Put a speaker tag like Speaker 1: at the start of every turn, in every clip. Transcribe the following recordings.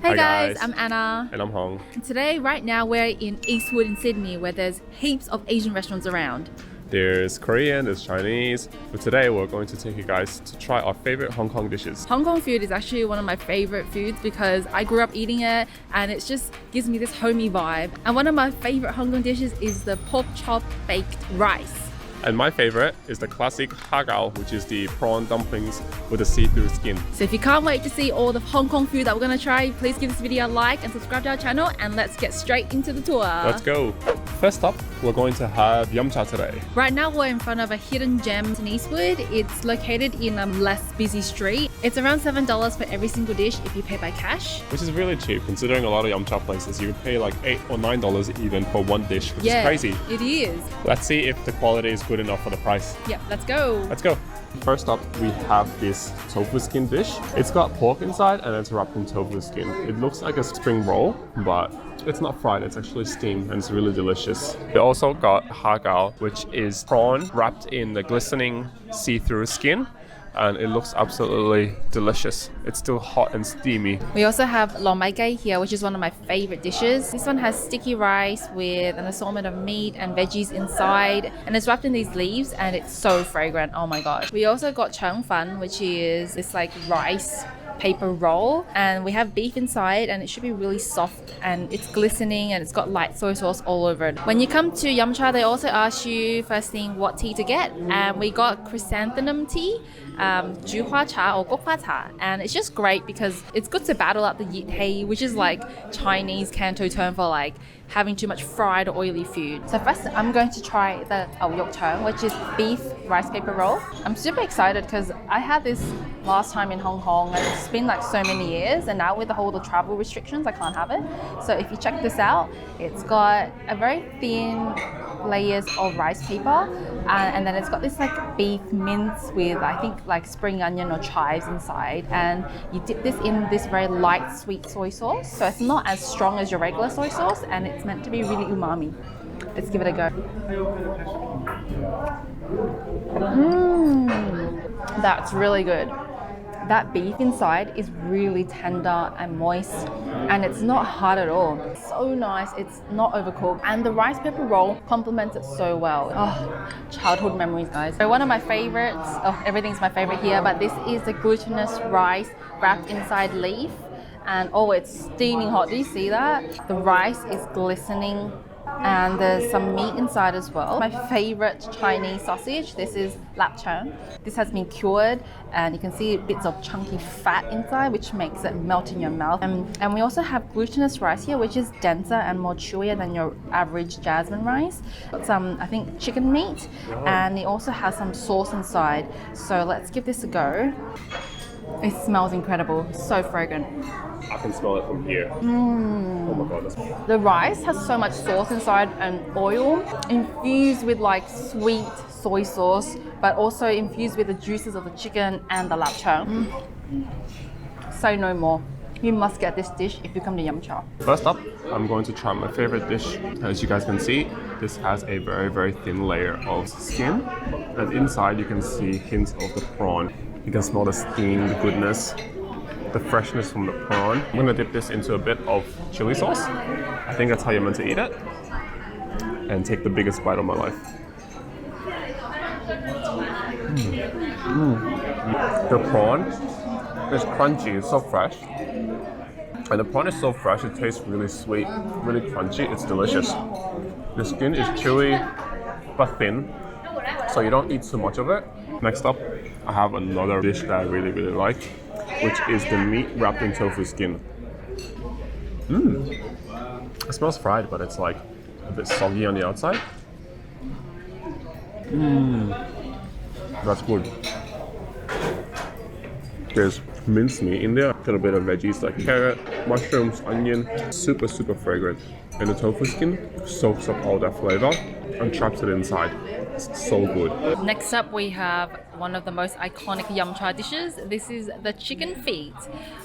Speaker 1: Hey guys, I'm Anna.
Speaker 2: And I'm Hong.
Speaker 1: And today, right now, we're in Eastwood in Sydney where there's heaps of Asian restaurants around.
Speaker 2: There's Korean, there's Chinese, but today we're going to take you guys to try our favorite Hong Kong dishes.
Speaker 1: Hong Kong food is actually one of my favorite foods because I grew up eating it and it just gives me this homey vibe. And one of my favorite Hong Kong dishes is the pork chop baked rice.
Speaker 2: And my favorite is the classic hagao, which is the prawn dumplings with a see-through skin.
Speaker 1: So if you can't wait to see all the Hong Kong food that we're gonna try, please give this video a like and subscribe to our channel, and let's get straight into the tour.
Speaker 2: Let's go. First up, we're going to have Yamcha today.
Speaker 1: Right now we're in front of a hidden gem in Eastwood. It's located in a less busy street. It's around $7 for every single dish if you pay by cash.
Speaker 2: Which is really cheap considering a lot of Yamcha places you would pay like $8 or $9 even for one dish, which is crazy.
Speaker 1: It is.
Speaker 2: Let's see if the quality is good enough for the price.
Speaker 1: Yeah, let's go.
Speaker 2: Let's go. First up, we have this tofu skin dish. It's got pork inside and it's wrapped in tofu skin. It looks like a spring roll, but it's not fried, it's actually steamed and it's really delicious. We also got hagao, which is prawn wrapped in the glistening see-through skin. And it looks absolutely delicious. It's still hot and steamy.
Speaker 1: We also have LiQWYD here, which is one of my favorite dishes. This one has sticky rice with an assortment of meat and veggies inside, and it's wrapped in these leaves and it's so fragrant. Oh my gosh. We also got chang fan, which is this like rice paper roll, and we have beef inside and it should be really soft and it's glistening and it's got light soy sauce all over it. When you come to Yamcha, they also ask you first thing what tea to get, and we got chrysanthemum tea, juhua cha or gokwa cha, and it's just great because it's good to battle out the yit hei, which is like Chinese Canto term for like having too much fried or oily food. So first I'm going to try the yok chang, which is beef rice paper roll. I'm super excited because I had this last time in Hong Kong and it's been like so many years, and now with the whole travel restrictions I can't have it. So if you check this out, it's got a very thin layers of rice paper, and then it's got this like beef mince with I think like spring onion or chives inside, and you dip this in this very light sweet soy sauce, so it's not as strong as your regular soy sauce and it's meant to be really umami. Let's give it a go. That's really good. That beef inside is really tender and moist, and it's not hard at all. It's so nice, it's not overcooked, and the rice pepper roll complements it so well. Oh, childhood memories, guys. So one of my favorites, everything's my favorite here, but this is the glutinous rice wrapped inside leaf, and oh, it's steaming hot. Do you see that? The rice is glistening, and there's some meat inside as well. My favorite Chinese sausage, this is LiQWYD. This has been cured and you can see bits of chunky fat inside, which makes it melt in your mouth. And we also have glutinous rice here, which is denser and more chewier than your average jasmine rice. Got some, I think, chicken meat, and it also has some sauce inside. So let's give this a go. It smells incredible, so fragrant.
Speaker 2: I can smell it from here. Oh my god.
Speaker 1: The rice has so much sauce inside and oil infused with like sweet soy sauce, but also infused with the juices of the chicken and the LiQWYD. Say no more. You must get this dish if you come to Yamcha.
Speaker 2: First up, I'm going to try my favorite dish. As you guys can see, this has a very thin layer of skin, and inside you can see hints of the prawn. You can smell the steam, the goodness, the freshness from the prawn. I'm gonna dip this into a bit of chili sauce. I think that's how you're meant to eat it. And take the biggest bite of my life. The prawn is crunchy, it's so fresh. And the prawn is so fresh, it tastes really sweet, really crunchy, it's delicious. The skin is chewy but thin, so you don't eat too much of it. Next up, I have another dish that I really like, which is the meat wrapped in tofu skin. It smells fried, but it's like a bit soggy on the outside. That's good. There's minced meat in there, a little bit of veggies like carrot, mushrooms, onion, super fragrant. And the tofu skin soaks up all that flavor and traps it inside. It's so good.
Speaker 1: Next up we have one of the most iconic Yamcha dishes. This is the chicken feet.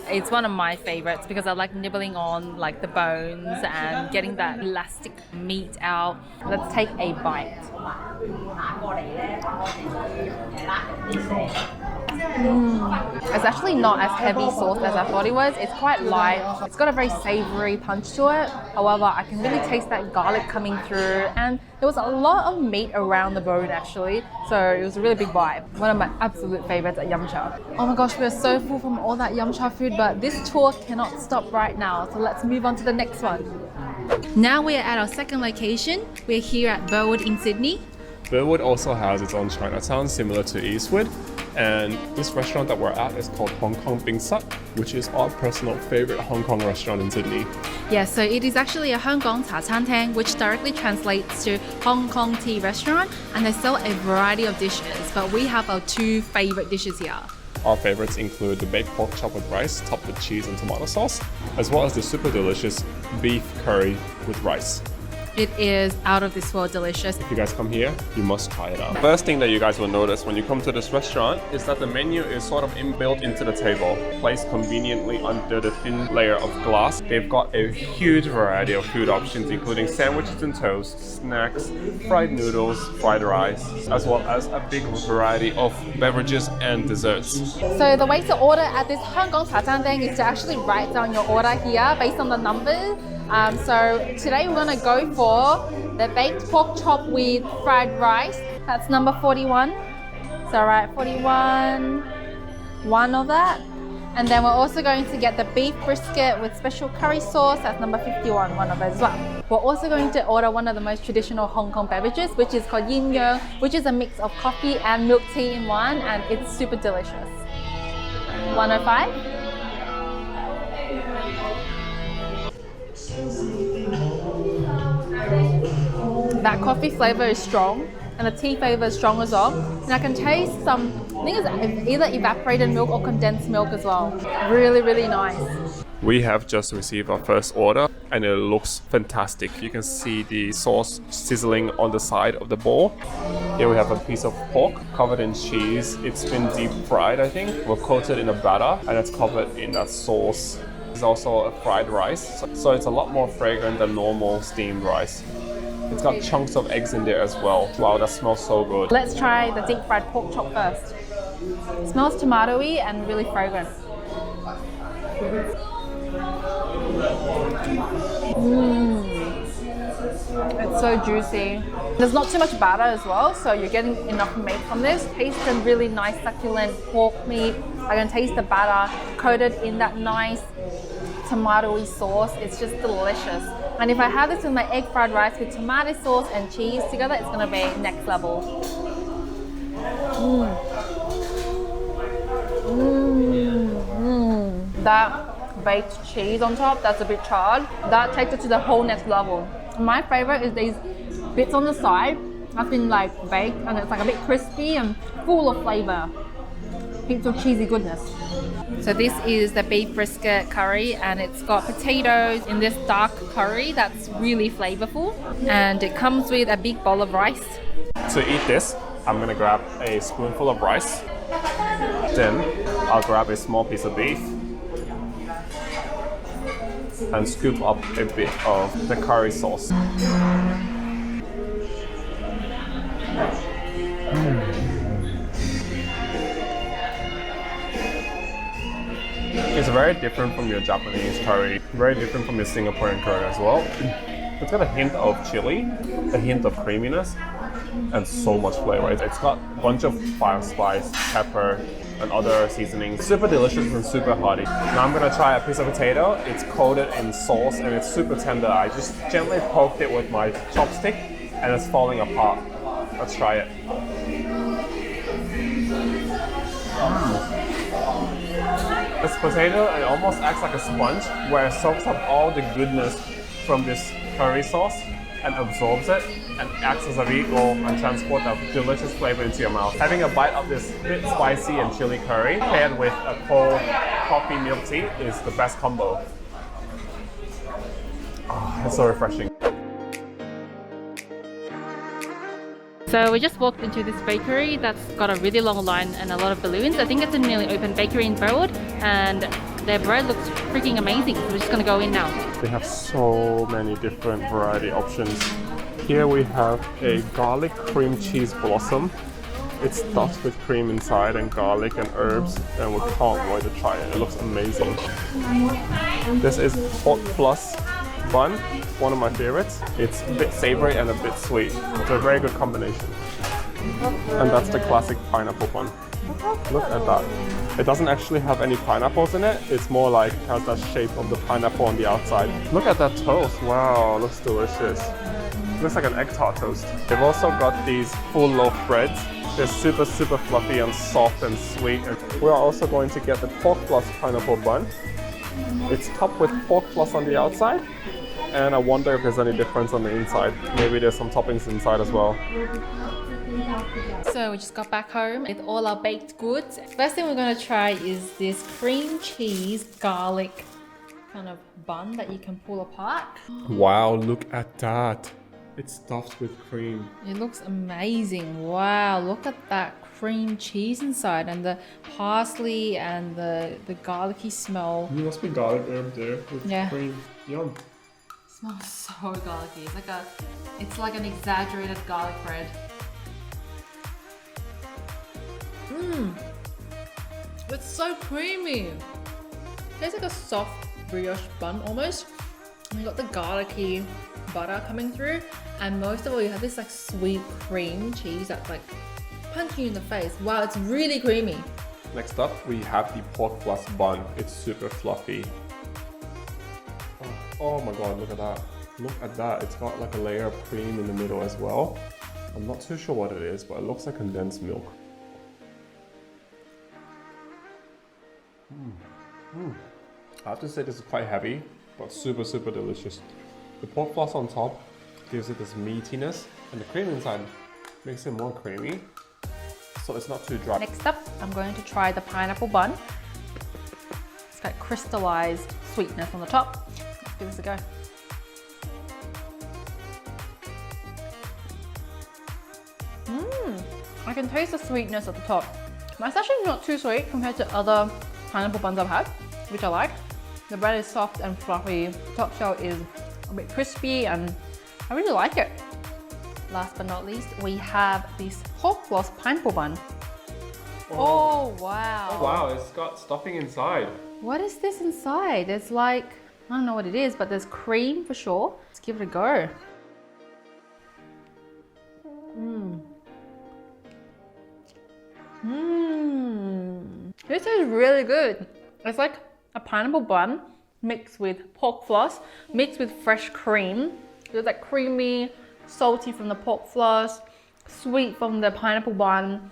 Speaker 1: It's one of my favorites because I like nibbling on like the bones and getting that elastic meat out. Let's take a bite. It's actually not as heavy sauce as I thought it was. It's quite light. It's got a very savory punch to it. However, I can really taste that garlic coming through, and there was a lot of meat around the bone actually. So it was a really big bite. One of my absolute favorites at Yamcha. Oh my gosh, we are so full from all that Yamcha food, but this tour cannot stop right now. So let's move on to the next one. Now we are at our second location. We're here at Burwood in Sydney.
Speaker 2: Burwood also has its own Chinatown similar to Eastwood, and this restaurant that we're at is called Hong Kong Bingsak, which is our personal favorite Hong Kong restaurant in Sydney.
Speaker 1: Yeah, so it is actually a Hong Kong cha Chinatown, which directly translates to Hong Kong tea restaurant, and they sell a variety of dishes, but we have our two favorite dishes here.
Speaker 2: Our favorites include the baked pork chop with rice topped with cheese and tomato sauce, as well as the super delicious beef curry with rice.
Speaker 1: It is out of this world delicious.
Speaker 2: If you guys come here, you must try it out. First thing that you guys will notice when you come to this restaurant is that the menu is sort of inbuilt into the table, placed conveniently under the thin layer of glass. They've got a huge variety of food options, including sandwiches and toast, snacks, fried noodles, fried rice, as well as a big variety of beverages and desserts.
Speaker 1: So the way to order at this Hong Kong cha Chinatown is to actually write down your order here based on the numbers. So today we're gonna go for the baked pork chop with fried rice. That's number 41. So right, 41, one of that. And then we're also going to get the beef brisket with special curry sauce. That's number 51, one of those as well. We're also going to order one of the most traditional Hong Kong beverages, which is called yin yang, which is a mix of coffee and milk tea in one, and it's super delicious. 105. That coffee flavor is strong and the tea flavor is strong as well. And I can taste some, I think it's either evaporated milk or condensed milk as well. Really, really nice.
Speaker 2: We have just received our first order and it looks fantastic. You can see the sauce sizzling on the side of the bowl. Here we have a piece of pork covered in cheese. It's been deep fried, I think. We're coated in a batter and it's covered in that sauce. There's also a fried rice, so it's a lot more fragrant than normal steamed rice. It's got chunks of eggs in there as well. Wow, that smells so good.
Speaker 1: Let's try the deep fried pork chop first. It smells tomatoey and really fragrant. It's so juicy. There's not too much batter as well, so you're getting enough meat from this. Taste the really nice succulent pork meat. I can taste the batter coated in that nice tomatoey sauce. It's just delicious. And if I have this with my egg fried rice with tomato sauce and cheese together, it's gonna be next level. That baked cheese on top, that's a bit charred. That takes it to the whole next level. My favorite is these bits on the side. That's been like baked and it's like a bit crispy and full of flavor. Heaps of cheesy goodness. So this is the beef brisket curry and it's got potatoes in this dark curry that's really flavorful. And it comes with a big bowl of rice.
Speaker 2: To eat this, I'm gonna grab a spoonful of rice. Then I'll grab a small piece of beef and scoop up a bit of the curry sauce. It's very different from your Japanese curry, very different from your Singaporean curry as well. It's got a hint of chili, a hint of creaminess, and so much flavor. It's got a bunch of fire spice, pepper, and other seasonings. Super delicious and super hearty. Now I'm gonna try a piece of potato. It's coated in sauce and it's super tender. I just gently poked it with my chopstick and it's falling apart. Let's try it. This potato, it almost acts like a sponge where it soaks up all the goodness from this curry sauce and absorbs it and acts as a vehicle and transport that delicious flavor into your mouth. Having a bite of this bit spicy and chili curry paired with a cold coffee milk tea is the best combo. Oh, it's so refreshing.
Speaker 1: So we just walked into this bakery that's got a really long line and a lot of balloons. I think it's a newly opened bakery in Burwood, and their bread looks freaking amazing. So we're just gonna go in now.
Speaker 2: They have so many different variety options. Here we have a garlic cream cheese blossom. It's stuffed with cream inside and garlic and herbs, and we can't wait to try it. It looks amazing. This is pork plus bun, one of my favorites. It's a bit savory and a bit sweet. It's a very good combination. And that's the classic pineapple bun. Look at that. It doesn't actually have any pineapples in it. It's more like it has that shape of the pineapple on the outside. Look at that toast. Wow, looks delicious. Looks like an egg tart toast. They've also got these full loaf breads. They're super fluffy and soft and sweet. And we are also going to get the pork plus pineapple bun. It's topped with pork plus on the outside. And I wonder if there's any difference on the inside. Maybe there's some toppings inside as well.
Speaker 1: So we just got back home with all our baked goods. First thing we're going to try is this cream cheese garlic kind of bun that you can pull apart.
Speaker 2: Wow, look at that. It's stuffed with cream.
Speaker 1: It looks amazing. Wow, look at that cream cheese inside and the parsley and the garlicky smell.
Speaker 2: There must be garlic herb there with cream. Yum.
Speaker 1: Smells so garlicky. It's like an exaggerated garlic bread. It's so creamy. Tastes like a soft brioche bun almost. And you got the garlicky butter coming through, and most of all you have this like sweet cream cheese that's like punching you in the face. Wow, it's really creamy.
Speaker 2: Next up, we have the pork plus bun. It's super fluffy. Oh my god, look at that. Look at that. It's got like a layer of cream in the middle as well. I'm not too sure what it is, but it looks like condensed milk. I have to say this is quite heavy, but super delicious. The pork floss on top gives it this meatiness, and the cream inside makes it more creamy, so it's not too dry.
Speaker 1: Next up, I'm going to try the pineapple bun. It's got crystallized sweetness on the top. Let's give this a go. I can taste the sweetness at the top. It's actually not too sweet compared to other pineapple buns I've had, which I like. The bread is soft and fluffy. The top shell is a bit crispy and I really like it. Last but not least, we have this pork floss pineapple bun. Oh wow.
Speaker 2: Oh wow, it's got stuffing inside.
Speaker 1: What is this inside? There's like, I don't know what it is, but there's cream for sure. Let's give it a go. This is really good. It's like a pineapple bun mixed with pork floss, mixed with fresh cream. There's that creamy, salty from the pork floss, sweet from the pineapple bun.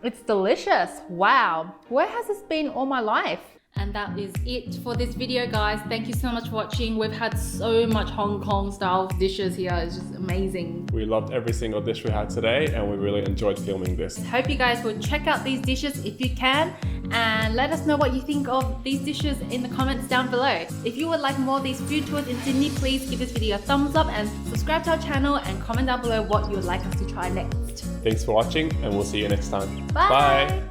Speaker 1: It's delicious. Wow. Where has this been all my life? And that is it for this video, guys. Thank you so much for watching. We've had so much Hong Kong style dishes here. It's just amazing.
Speaker 2: We loved every single dish we had today, and we really enjoyed filming this.
Speaker 1: Hope you guys will check out these dishes if you can, and let us know what you think of these dishes in the comments down below. If you would like more of these food tours in Sydney, please give this video a thumbs up and subscribe to our channel, and comment down below what you would like us to try next.
Speaker 2: Thanks for watching, and we'll see you next time.
Speaker 1: Bye.
Speaker 2: Bye.